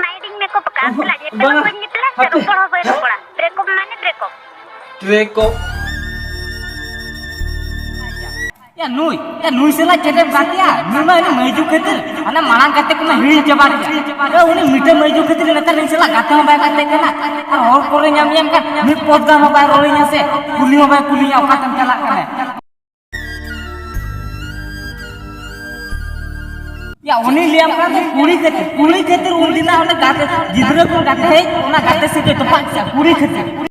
माइडिंग में को पका पला जे पे को निकला से रोपड़ हो गए रोपड़ा ब्रेकअप माने ब्रेकअप ट्रेकअप या नुई से ला चेटे बातिया नुई मा मजू खातिर अने मांग काते को हिल चबा रे उनी मीठे मजू खातिर नेता रे से ला गाते में बाय काते केना और हर कोरे ᱧᱟᱢ का मी पदगा में बाय रोलिया से कुली में बाय कुलिया ओकातम चला कने या उनी लियाम का कुली खातिर उन दिना उन गाते गिदरे को गाते है ओना गाते से तो पाक से कुली खातिर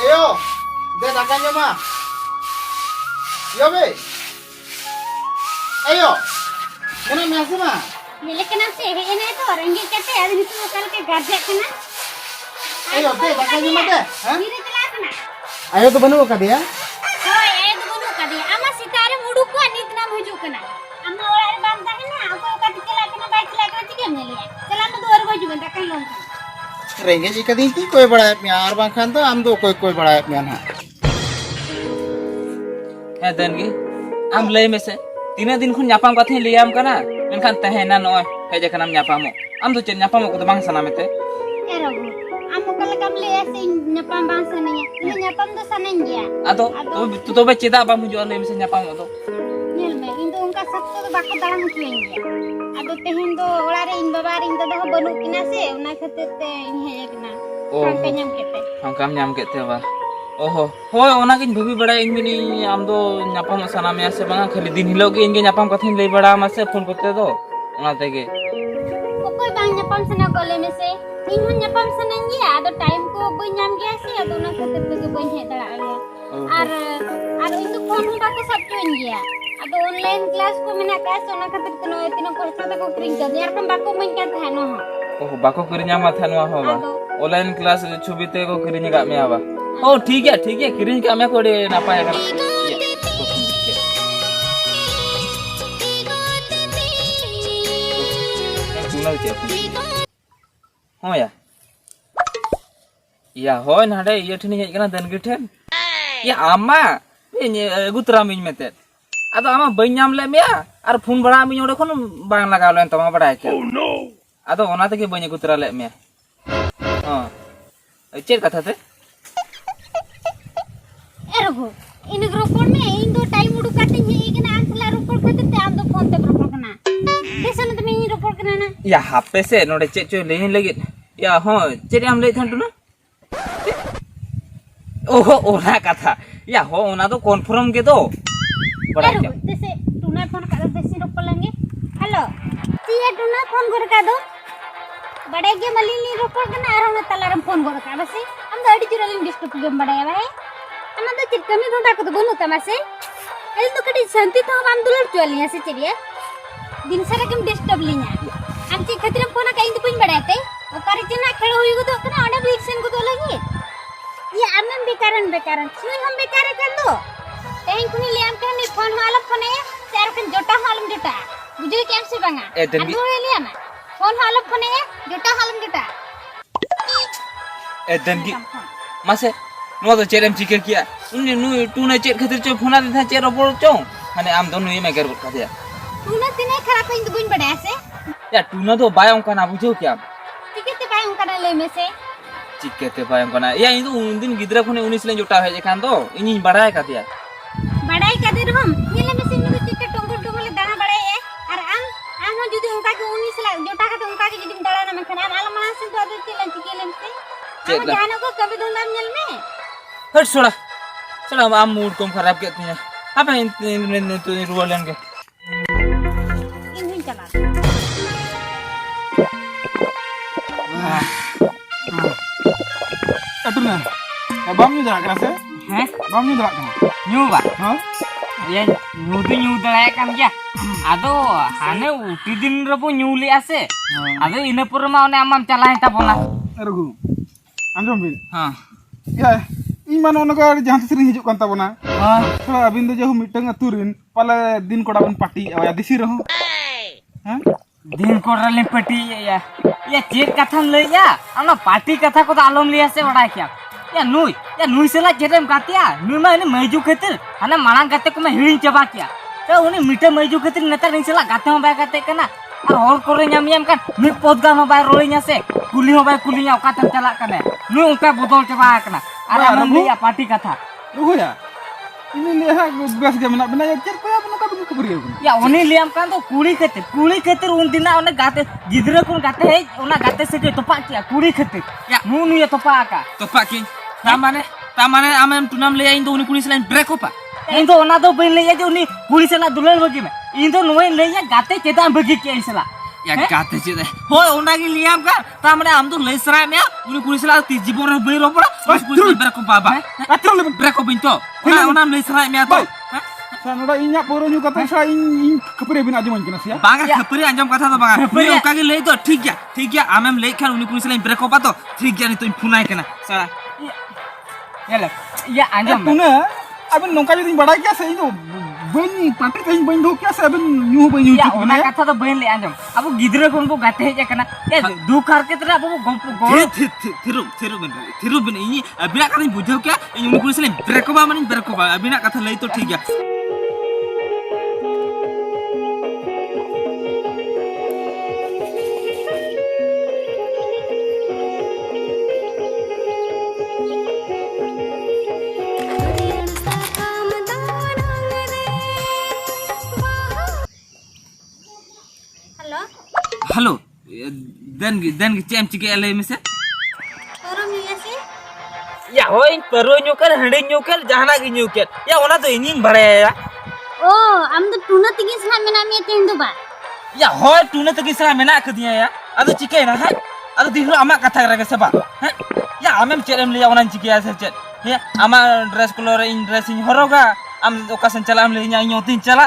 Ayo, deh dakannya mah. Yo be. Ayo. Mana nasi mah? मिले के ना से हे ने तो रंगी कते आदमी तो कल के गाजे कना Ayo deh dakannya mah deh. Hah? धीरे चला कना Ayo tuh banu ka dia. होय ए दुनु कदी आमा सितारे मुडु को नित नाम हजू कना अम्मा ओळारे बांधा है ना आको का टिकला कना बाइक चला कना चिके मेलिया चला हम दोर बजू बंदा कन loan Rengge jika dinti koy bada pyar bangkhan to am do koy bada pyar na. है दनगी आम लय में से तीना दिन खुन ᱧᱟᱯᱟᱢ कथे लियाम कना मेनखान तहेना नय हेजे खनाम ᱧᱟᱯᱟमो आम दो चेन ᱧᱟᱯᱟमो को बांग सना मेते ए रघु आम कल कम ले ऐसे न्यापाम बांग सनया इन न्यापाम तो सनन गया आदो तो तोबे चेदा बाम हुजो लय में से ᱧᱟᱯᱟमो दो नेल में इन तो उनका सब तो बाको दाम मुचुएन गया आदो तेहन दो ओळारे इन बाबा इन तो बनु किना से उना खातिर ते इन हेजे कना कांके ᱧᱟᱢ केते हम काम ᱧᱟᱢ केते बा ओहो होय ओना किन भुबी बड़ा इन मिनी आम दो ᱧᱟᱯᱟᱢ सना में से बांगा खाली दिन हिलो के इनके ᱧᱟᱯᱟᱢ कथे लय बड़ा मा से फोन करते दो ओना तेगे कोई बांग न्यापाम सना कोले में से इन हन न्यापाम सनन गया आदो टाइम को बई ᱧᱟᱢ गया से आदो उना खातिर ते बई हे दड़ा आर इन तो फोन हम बाको सब चुएन गया आदो ऑनलाइन क्लास को मेना का सोना खातिर तनो तिनो खर्चा तको क्रिंग कर यार कम बाको मन का थानो हो ओहो बाको किरिnya मा थानवा हो बा ऑनलाइन क्लास छुबी ते को किरिnya का में आवा ओ ठीक है किरिnya का में कोडे नापाय कर हो या होय नाडे ये ठनी हेज कना दनगी ठेन या आमा गुतरा मिन मेते आदो आमा बई ᱧᱟᱢ ले मेया आर फोन बड़ा मिन ओडे खन बांग लगाव लेन तमा बड़ा के आदो ओना तके बई गुतरा ले मेया हां चेर कथा ते ए रघु इन ग्रुपोन में इन दो टाइम उडु काटे हे इकना आंसला रुपड़ खातिर ते आम दो फोन ते रुपड़ कना देसन त मी रुपड़ कना ना या हापे से नोडे चे चे लेन लगित या हो चेर आम ले थंटु ना ओहो ओना कथा या हो ओना तो कन्फर्म के दो बड़ा क्या जैसे टूना फोन कर देसी रुपड़ लेंगे हेलो ती ये टूना फोन कर का दो बड़े के मलिनी रुपड़ कना आरो ना तलारम फोन कर का बस हम तो अडी जुरलिन डिस्टर्ब गेम बड़ा है भाई हम तो चिट कमी धंधा को तो बनु तमासे एल तो कटी शांति तो हम दुलर चलिया से चलिए दिन सारा कम डिस्टर्ब लिया हम ची खतिर फोन का इन तो पुइन बड़ाते ओ करे चिना खेल होई गो तो कना ओडा ब्लिक्सन को तो लगी ये आमन बेकारन सुई हम बेकार कर दो तेन कुनी लियाम के नि फोन वाला फोन है चार कन जोटा हालम जोटा बुझे कैम से बांगा ए दनगी अंदर लिया ना फोन वाला फोन है जोटा हालम जोटा ए दनगी मासे नो तो चेरम चिके किया उन्ने नु टू ने चेर खातिर चो फोना दे था चेर ओपर चो हने आम दोनो ये मैं कर का दिया तू ना तिने खराब इन तो बुइन बड़ा से या टू ना तो बायों का ना बुझो क्या टिकट पाए उनका ना ले में से चिकेते बायों का ना या इन तो उन दिन गिदरा खुने 19 ले जोटा है जेखान दो इनी बड़ा है का दिया बड़ाई कदर हम नीले में से नु टिकट टोंगो दाना बड़ाई है और आम हो जुदी उनका के 19 लाख जोटा का तो उनका के जुदी दाना ना में खाना आला मां से तो अदर के लंच के लेम से हम जानो को कभी धुंधाम जल में हट छोड़ा आम मूड को खराब के तूने अब इन तो रुआ लेंगे इन चला Aduh nah, bam ni dah kena se? हैं Bam ni dah kena. New बा Hah? ya nyudu nyudu lah kan ya. Ado hane uti din rebu nyuli ase. Ado ina pura mau ne amam calahin tapona. Rughu anjom bin हाँ ya ᱤᱧ ᱢᱟ ᱱᱚᱜᱼᱚ ᱱᱚᱝᱠᱟ ᱡᱟᱦᱟᱸ ᱛᱤᱥ ᱨᱤᱧ ᱦᱤᱡᱩᱜ ᱠᱟᱱ ᱛᱟᱵᱚᱱᱟ ᱛᱷᱚᱲᱟ ᱟᱹᱵᱤᱱ ᱫᱚ ᱡᱮᱦᱩ ᱢᱤᱫᱴᱟᱝ ᱟᱹᱛᱩ ᱨᱮᱱ ᱯᱟᱞᱮ ᱫᱤᱱ ᱠᱚᱲᱟ ᱵᱚᱱ ᱯᱟर्टीᱼᱟ ᱫᱤᱥᱤ ᱨᱮᱦᱚᱸ ᱦᱮᱸ दिन कोडरले पटी या चेक कथम ले या अनो पार्टी कथा को तो आलम लिया से बड़ा क्या या नुई से ला चेरेम कातिया नुई मा ने मैजू खेतिर हने मांग गाते को मैं हिड़िन चबा किया तो उनी मीठे मैजू खेतिर नेता नहीं से ला गाते में बाय गाते कना और हॉल करे ᱧᱟᱢ kan ᱢᱤᱫ ᱯᱚᱫᱜᱟ ᱦᱚᱸ ᱵᱟᱭ ᱨᱚᱲᱤᱧᱟ ᱥᱮ ᱠᱩᱞᱤ ᱦᱚᱸ ᱵᱟᱭ ᱠᱩᱞᱤᱧᱟ ᱚᱠᱟᱛᱮᱢ ᱪᱟᱞᱟᱜ ᱠᱟᱱᱟ ᱱᱩᱭ ᱚᱱᱠᱟ ᱵᱚᱫᱚᱞ ᱪᱟᱵᱟ ᱟᱠᱟᱱᱟ ᱟᱨ ᱟᱢᱮᱢ ᱞᱟᱹᱭᱟ ᱯᱟर्टी ᱠᱟᱛᱷᱟ ᱨᱩᱜᱷᱩ ᱭᱟ ᱤᱧ ᱞᱟᱹᱭᱟ ᱵᱮᱥ ᱜᱮ ᱢᱮᱱᱟᱜ ᱵᱮᱱᱟ ᱪᱮᱫ ᱠᱚ ᱟᱵᱚ ᱱᱚᱝᱠᱟ ᱵᱤᱱ ᱠᱷᱟᱹᱯᱟᱹᱨᱤᱭᱟᱹ ᱠᱟᱱᱟ या उनी लियाम कान तो कुड़ी खातिर उन दिन ओने गाते गिदरा कोन गाते है ओना गाते से तोपा किया कुड़ी खातिर या नु ये तोपा का तो पाकी तामाने आमें तुनाम ले इन तो उनी कुड़ी सलाइन ब्रेक होपा इन तो ओना तो बइन ले जे उनी कुड़ी सला दुलन बगी में इन तो नोय ले या गाते चेता बगी के इसला या गाते चेदे हो ओना की लियाम का तामाने हम तो ले सरा में उनी कुड़ी सला ती जीवन रे बई रोपड़ा बस कुड़ी ब्रेक हो बाबा अत्र ले ब्रेक हो बिन तो ओना ले सरा में तो ᱥᱟᱱᱚᱰᱟ ᱤᱧᱟᱹᱜ ᱯᱚᱨᱚ ᱧᱩ ᱠᱟᱛᱮ ᱥᱟ ᱤᱧ ᱠᱷᱟᱹᱯᱟᱹᱨᱤ ᱵᱤᱱ ᱟᱸᱡᱚᱢᱟᱹᱧ ᱠᱟᱱᱟ ᱥᱮ बांगा खपरी अंजम कथा तो बांगा नी ओका के ले तो ठीक है आमेम ले खान उनी कुड़ी सलाइन ब्रेक होपा तो ठीक है नी तो फुनाय कना सारा येला या अंजम तुने अबे नौका जदी बड़ा क्या सही तो बनी पार्टी कहीं बन दो क्या से अबे न्यू बन न्यू या ओना कथा तो बइन ले अंजम अब गिदरा कोन को गाते है कना या दुख हर के तरह अब गप थिरु बिन इनी बिना कथा बुझो क्या उनी कुड़ी सलाइन ब्रेक होपा माने ब्रेक होपा बिना कथा ले तो ठीक है हेलो हेलो देन चेम चिके ले मिसे और मिले से या हो इन परो न्यूकल हंडे न्यूकल जहाना की न्यूकल या ओना तो इनिंग बड़े या ओ हम तो टूना तिगी सला में नाम ये तेन दो बा या हो टूने तक इसरा मेना कदिया या अदो चिके ना है अदो दिखरो अमा कथा रगे सबा हैं या आमेम चेरम लिया ओना चिके से चेत हे अमा ड्रेस कलर इन ड्रेसिंग हरोगा आम ओकासन चला हम लेኛ इयोतिन चला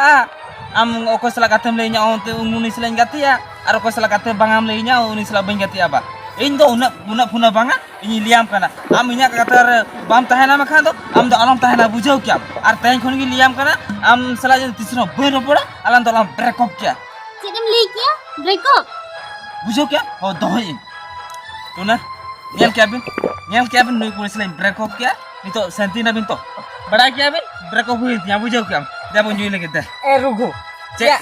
आम ओको सला कातेम लेኛ ओते उनी सला गातिया आर ओको सला काते बांगाम लेኛ उनी सला बन गातिया बा इन दो उना फुना बांगा इन लियाम कना आम इना कतर बाम तहना में खान दो आम दो आलम तहना बुझाव क्या आर तैन खन की लियाम कना आम सला जे तिसरो बन पड़ा आलम तो आलम ब्रेक अप क्या चिकन ले किया ब्रेकअप बुझो क्या हो दो इन तुना नेल क्या बिन नुई कुड़ी सला ब्रेक अप क्या नी तो शांति ना बिन तो बड़ा क्या बिन ब्रेक अप हुई या बुझो क्या जब जुई लगे ते ए रुगो या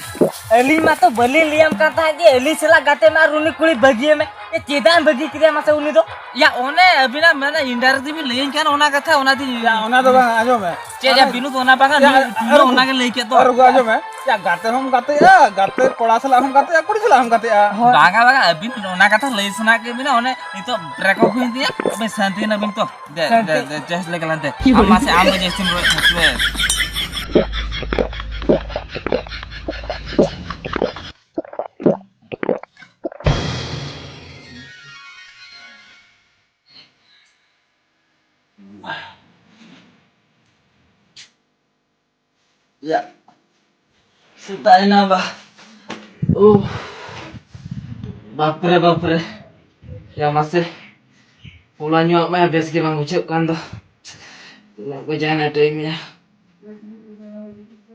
अली मा तो बली लियाम कहता है जे अली सला गाते में रुनी कुड़ी बगी में ये चेदान बगी किया मासे उनी दो या ओने अबिना मैंने इंडायरेक्टली भी लेन क्या ओना कथा ओना दी ओना तो आजो में चे जा बिनु तो ओना बागा ओना के लेके तो और आजो में या गाते हम गाते कोड़ा सला हम गाते कुड़ी सला हम गाते बागा अबिन ओना कथा लेसना के बिना ओने नी तो ब्रेक अप हुई दिया अबे शांति ना बिन तो दे जस्ट लेके लाते हम से आम जैसे हुए Ya, sudah ini apa? Bapre, ya masih pulang nyok mah habis kita mengucap kan tuh, nak bacaan ada ini ya.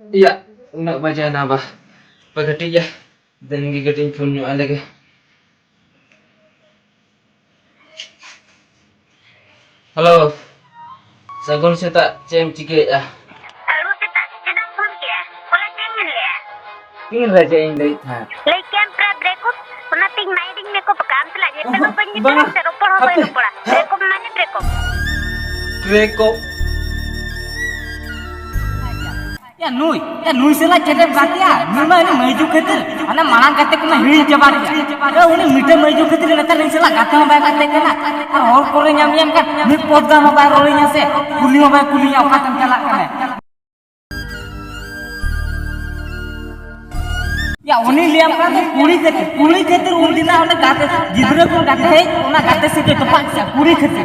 Iya, nak bacaan apa? Pagati ya, dan gigatin pun nyok lagi. Halo, sagun saya tak cem cike ya. Pingin raja yang dari था लेकिन प्रा breakup ओना ping नाइटिंग में को काम चला जे तनो पन जे से रोपड़ हो गए पड़ा ब्रेकअप माने ब्रेकअप Breko या नुई से ला चेते गातिया नुई मा ने मैजू खेतिर अने मांग गाते को मैं हिल चबा किया उनी मीठे मैजू खेतिर नेता नहीं से ला गाते में बाय गाते कना और हॉल करे ᱧᱟᱢ kan ᱢᱤᱫ ᱯᱚᱫᱜᱟ ᱦᱚᱸ ᱵᱟᱭ ᱨᱚᱲᱤᱧᱟ ᱥᱮ ᱠᱩᱞᱤ ᱦᱚᱸ ᱵᱟᱭ ᱠᱩᱞᱤᱧᱟ ᱚᱠᱟᱛᱮᱢ ᱪᱟᱞᱟᱜ ᱠᱟᱱᱟ या उनी लियाम का तो कुड़ी खेतिर उन दिन ओने गाते गिदरा को गाते है ओना गाते से तोपा किया कुड़ी खेतिर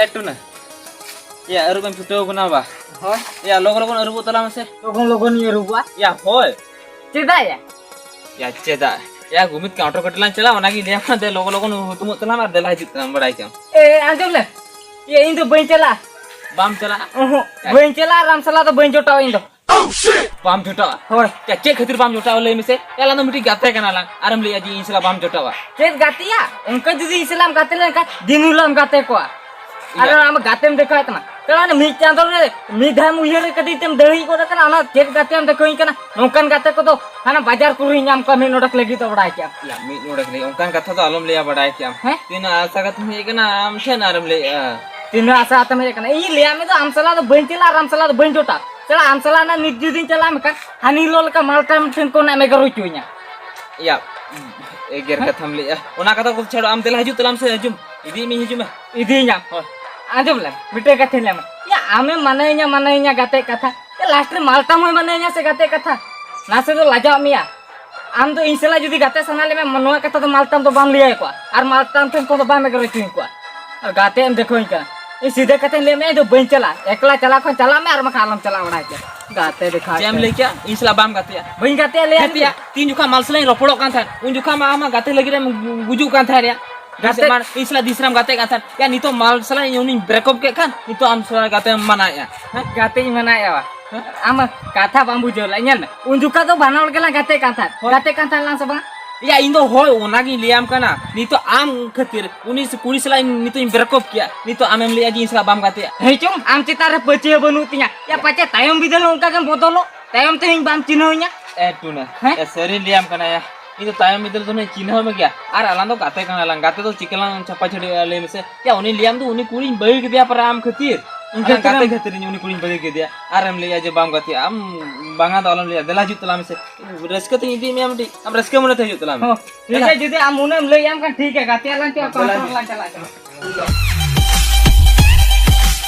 Etuna. Ya, aru kan photo guna ba. Hoi. Ya, logo aru tala mase. Logon ye rupa. Ya, hoi. Ceda ya. Ya, ceda. Ya, gumit counter katilan chala ona ki dia kan de logo hutum tala mar dela hajit kan badai kam. Anjum le. Ye indo bain chala. Bam chala. Bain chala ramsala to bain jota indo. Bam jota. Hoi. Ya, cek khatir bam jota le mise. Ya la no miti gate kana lang. Aram le aji insala bam jota wa. Ced gati ya. Unka judi Islam gate le ka dinulam gate ko. Ara am gate em dekha tama. Karena mi candor re mi dham uyere kadi tem dehi ko kana ana ced gate em dekhoin kana nongkan gate ko to hana bazar kuri nyam ka mi nodak lagi to badai kya. Ya, mi nodak le onkan katha to alom le badai kam. Tina asa kat me kana am chen aram le. Tina asa atam me kana i le ame to amsala to bain chala ramsala to bain jota. Chala amsala na nidjudin chala me ka hani lol ka maltam ten ko na me garu chunya. Ya, ger katham le. Ona katha ko chhado am dela hajut talam se hajum. Idi mi hajum. Idi nya. Anjum le bite kathe le ya ame manainya gate katha ya last re maltam hoy manainya se gate katha na se to laja miya am to insela judi gate sanale me manwa katha to maltam to bam liya ko ar maltam ten ko to bam karo chuin ko ar gate em dekho ka e सीधे कहते ले मैं तो बन चला एकला चला को चला मैं और मैं खालम चला बना के गाते दिखा jam le kya insala bam gate ya. बन गाते ले Tapi ya, tin juga mal selain ropodok kan than. Un juga ama gate lagi rem gujuk kan than ya. Gate mar isla disram gate kan than. Ya nito mal selain unin break up ke kan. Nito am selain gate mana ya. गाते ही मना या am kata bambu jola nyen unjuka to banal ke la gate kan lang sabang Ya indo hoy onagi liam kana. Nito am khatir uni kuri selain nito break up kia. Nito am li aji insala bam gate ya. hei cum am citare pece banutinya ya pace tayom bidal ongka kan botolo tayom teh bam cinonya Tuna. Ya seri liam kana ya. Itu tayam itu tuh Cina me kya. Ar alang to gate kana lang gate to cikelang chapa chhodi le mise. Ya uni liam tu uni kuri bagi ke dia para am khatir. Unka gate khatir ni uni kuri bagi ke dia. Ar am le aje bam gate am banga to alam le dela jut talam se. Reska to idi me am di. Am reska mona the jut talam. ठीक है जदि am unem le am kan ठीक है gate lang ke kontrol lang chala